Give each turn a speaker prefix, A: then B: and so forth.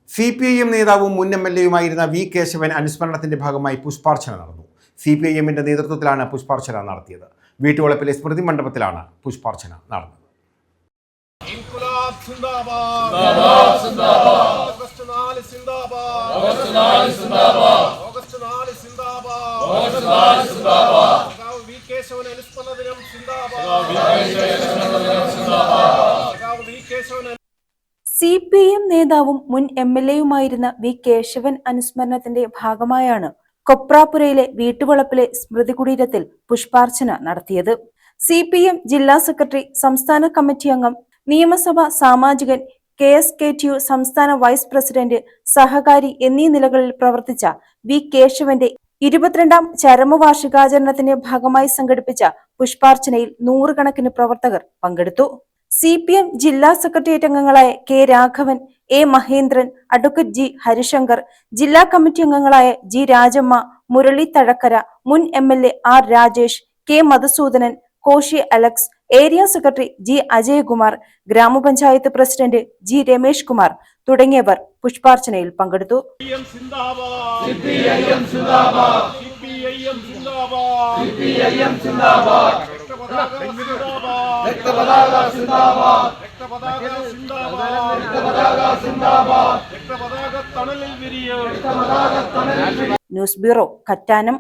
A: CPIM നേതാവും മുൻ MLA-യുമായിരുന്ന V Keshavan അനുസ്മരണത്തിന്റെ ഭാഗമായി പുഷ്പാർച്ചന നടന്നു. CPIM-ന്റെ നേതൃത്വത്തിലാണ് പുഷ്പാർച്ചന നടത്തിയത്. വീട്ടുവളപ്പിലെ സ്മൃതി മണ്ഡപത്തിലാണ് പുഷ്പാർച്ചന നടന്നത്.
B: CPIM നേതാവും മുൻ MLA-യുമായിരുന്ന വി കേശവൻ അനുസ്മരണത്തിന്റെ ഭാഗമായാണ് കൊപ്രാപുരയിലെ വീട്ടുവളപ്പിലെ സ്മൃതി കുടീരത്തിൽ പുഷ്പാർച്ചന നടത്തിയത്. CPIM ജില്ലാ സെക്രട്ടറി, സംസ്ഥാന കമ്മിറ്റി അംഗം, നിയമസഭാ സാമാജികൻ, KSKTU സംസ്ഥാന വൈസ് പ്രസിഡന്റ്, സഹകാരി എന്നീ നിലകളിൽ പ്രവർത്തിച്ച വി കേശവന്റെ 22ാം ചരമവാർഷികാചരണത്തിന്റെ ഭാഗമായി സംഘടിപ്പിച്ച പുഷ്പാർച്ചനയിൽ നൂറുകണക്കിന് പ്രവർത്തകർ പങ്കെടുത്തു. CPIM ജില്ലാ സെക്രട്ടേറിയറ്റ് അംഗങ്ങളായ K Raghavan, A Mahendran, advocate G Harishankar, ജില്ലാ കമ്മിറ്റി അംഗങ്ങളായ G രാജമ്മ, മുരളി തഴക്കര, മുൻ MLA R Rajesh, K Madhusoodanan, Koshy Alex, area secretary G Ajayakumar, ഗ്രാമപഞ്ചായത്ത് പ്രസിഡന്റ് G രമേഷ് കുമാർ തുടങ്ങിയവർ പുഷ്പാർച്ചനയിൽ പങ്കെടുത്തു. News bureau, Kattanam.